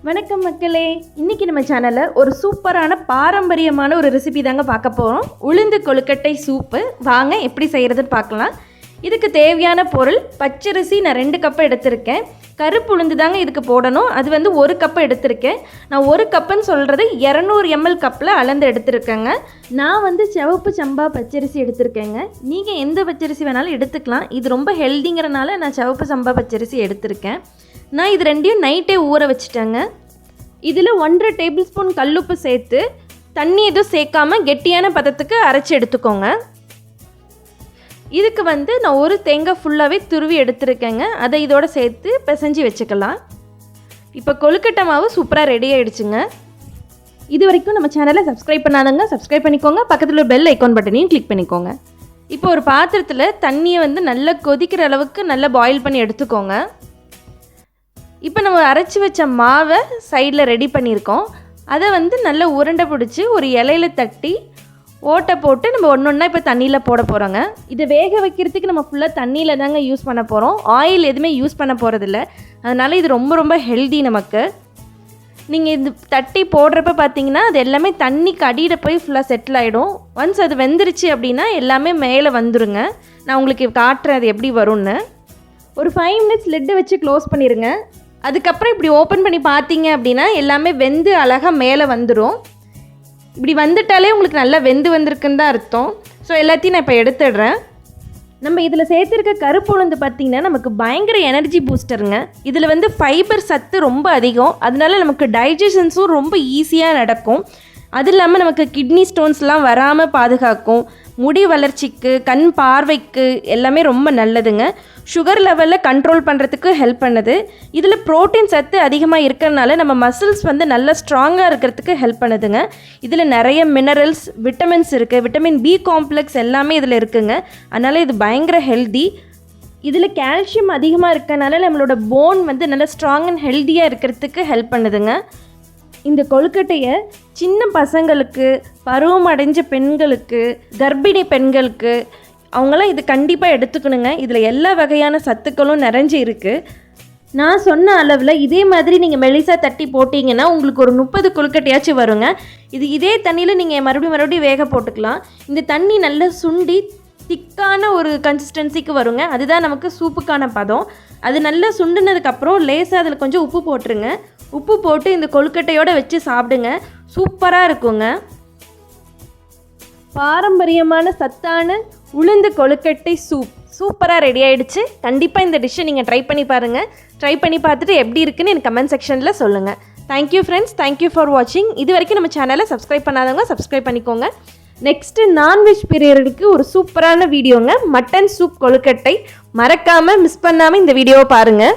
வணக்கம் மக்களே, இன்றைக்கி நம்ம சேனலில் ஒரு சூப்பரான பாரம்பரியமான ஒரு ரெசிபி தாங்க பார்க்க போகிறோம். உளுந்து கொழுக்கட்டை சூப்பு. வாங்க எப்படி செய்கிறதுன்னு பார்க்கலாம். இதுக்கு தேவையான பொருள் பச்சரிசி நான் 2 கப்பு எடுத்திருக்கேன். கருப்பு உளுந்து தாங்க இதுக்கு போடணும். அது 1 கப்பு எடுத்திருக்கேன். நான் 1 கப்புன்னு சொல்கிறது 200 ml கப்பில் அளந்து எடுத்திருக்கேங்க. நான் சிவப்பு சம்பா பச்சரிசி எடுத்திருக்கேங்க. நீங்கள் எந்த பச்சரிசி வேணாலும் எடுத்துக்கலாம். இது ரொம்ப ஹெல்திங்கிறனால நான் சிவப்பு சம்பா பச்சரிசி எடுத்திருக்கேன். நான் இது 2யும் நைட்டே ஊற வச்சுட்டேங்க. இதில் 1.5 டேபிள் ஸ்பூன் கல்லுப்பு சேர்த்து தண்ணி எதுவும் சேர்க்காமல் கெட்டியான பதத்துக்கு அரைச்சி எடுத்துக்கோங்க. இதுக்கு நான் ஒரு தேங்காய் ஃபுல்லாகவே துருவி எடுத்துருக்கேங்க. அதை இதோட சேர்த்து பிசைஞ்சு வச்சுக்கலாம். இப்போ கொழுக்கட்டை மாவு சூப்பராக ரெடி ஆகிடுச்சுங்க. இது வரைக்கும் நம்ம சேனலை சப்ஸ்கிரைப் பண்ணாதங்க, சப்ஸ்கிரைப் பண்ணிக்கோங்க. பக்கத்தில் ஒரு பெல் ஐக்கான் பட்டனையும் கிளிக் பண்ணிக்கோங்க. இப்போ ஒரு பாத்திரத்தில் தண்ணியை நல்லா கொதிக்கிற அளவுக்கு நல்லா பாயில் பண்ணி எடுத்துக்கோங்க. இப்போ நம்ம அரைச்சி வச்ச மாவை சைடில் ரெடி பண்ணியிருக்கோம். அதை நல்லா உருண்டை பிடிச்சி ஒரு இலையில தட்டி ஓட்டை போட்டு நம்ம ஒன்றா இப்போ தண்ணியில் போட போகிறோங்க. இதை வேக வைக்கிறதுக்கு நம்ம ஃபுல்லாக தண்ணியில் தாங்க யூஸ் பண்ண போகிறோம். ஆயில் எதுவுமே யூஸ் பண்ண போகிறதில்ல. அதனால் இது ரொம்ப ரொம்ப ஹெல்தி நமக்கு. நீங்கள் இது தட்டி போடுறப்ப பார்த்தீங்கன்னா அது எல்லாமே தண்ணிக்கு அடியில் போய் ஃபுல்லாக செட்டில் ஆகிடும். ஒன்ஸ் அது வெந்துருச்சு அப்படின்னா எல்லாமே மேலே வந்துடுங்க. நான் உங்களுக்கு காட்டுறேன் அது எப்படி வரும்னு. ஒரு 5 minutes லிட்டை வச்சு க்ளோஸ் பண்ணிடுங்க. அதுக்கப்புறம் இப்படி ஓப்பன் பண்ணி பார்த்தீங்க அப்படின்னா எல்லாமே வெந்து அழகாக மேலே வந்துடும். இப்படி வந்துட்டாலே உங்களுக்கு நல்லா வெந்து வந்திருக்குன்னு தான் அர்த்தம். ஸோ எல்லாத்தையும் நான் இப்போ எடுத்துடுறேன். நம்ம இதில் சேர்த்துருக்க கருப்பு உளுந்து பார்த்திங்கன்னா நமக்கு பயங்கர எனர்ஜி பூஸ்டருங்க. இதில் ஃபைபர் சத்து ரொம்ப அதிகம். அதனால நமக்கு டைஜஷன்ஸும் ரொம்ப ஈஸியாக நடக்கும். அது இல்லாமல் நமக்கு கிட்னி ஸ்டோன்ஸ்லாம் வராமல் பாதுகாக்கும். முடி வளர்ச்சிக்கு, கண் பார்வைக்கு எல்லாமே ரொம்ப நல்லதுங்க. சுகர் லெவலில் கண்ட்ரோல் பண்ணுறதுக்கு ஹெல்ப் பண்ணுது. இதில் ப்ரோட்டீன் சத்து அதிகமாக இருக்கிறதுனால நம்ம மசில்ஸ் நல்லா ஸ்ட்ராங்காக இருக்கிறதுக்கு ஹெல்ப் பண்ணுதுங்க. இதில் நிறைய மினரல்ஸ், விட்டமின்ஸ் இருக்குது. விட்டமின் பி காம்ப்ளெக்ஸ் எல்லாமே இதில் இருக்குங்க. அதனால் இது பயங்கர ஹெல்தி. இதில் கால்சியம் அதிகமாக இருக்கனால நம்மளோட போன் நல்லா ஸ்ட்ராங் அண்ட் ஹெல்த்தியாக இருக்கிறதுக்கு ஹெல்ப் பண்ணுதுங்க. இந்த கொழுக்கட்டையை சின்ன பசங்களுக்கு, பருவம் அடைஞ்ச பெண்களுக்கு, கர்ப்பிணி பெண்களுக்கு அவங்களாம் இது கண்டிப்பாக எடுத்துக்கணுங்க. இதில் எல்லா வகையான சத்துக்களும் நிறைஞ்சு இருக்குது. நான் சொன்ன அளவில் இதே மாதிரி நீங்கள் மெலிசா தட்டி போட்டிங்கன்னா உங்களுக்கு ஒரு 30 கொழுக்கட்டையாச்சும் வருங்க. இதே தண்ணியில் நீங்கள் மறுபடியும் வேக போட்டுக்கலாம். இந்த தண்ணி நல்லா சுண்டி திக்கான ஒரு கன்சிஸ்டன்சிக்கு வருங்க. அதுதான் நமக்கு சூப்புக்கான பதம். அது நல்லா சுண்டுனதுக்கப்புறம் லேசாக அதில் கொஞ்சம் உப்பு போட்டுருங்க. உப்பு போட்டு இந்த கொழுக்கட்டையோடு வச்சு சாப்பிடுங்க. சூப்பராக இருக்குங்க. பாரம்பரியமான சத்தான உளுந்து கொழுக்கட்டை சூப்பராக ரெடி ஆகிடுச்சு. கண்டிப்பாக இந்த டிஷ்ஷை நீங்கள் ட்ரை பண்ணி பாருங்கள். ட்ரை பண்ணி பார்த்துட்டு எப்படி இருக்குன்னு எனக்கு கமெண்ட் செக்ஷனில் சொல்லுங்கள். தேங்க்யூ ஃப்ரெண்ட்ஸ், தேங்க்யூ ஃபார் வாட்சிங். இது வரைக்கும் நம்ம சேனலை சப்ஸ்கிரைப் பண்ணாதவங்க சப்ஸ்கிரைப் பண்ணிக்கோங்க. நெக்ஸ்ட்டு நான்வெஜ் பிரியர்களுக்கு ஒரு சூப்பரான வீடியோங்க, மட்டன் சூப் கொழுக்கட்டை. மறக்காமல் மிஸ் பண்ணாமல் இந்த வீடியோவை பாருங்கள்.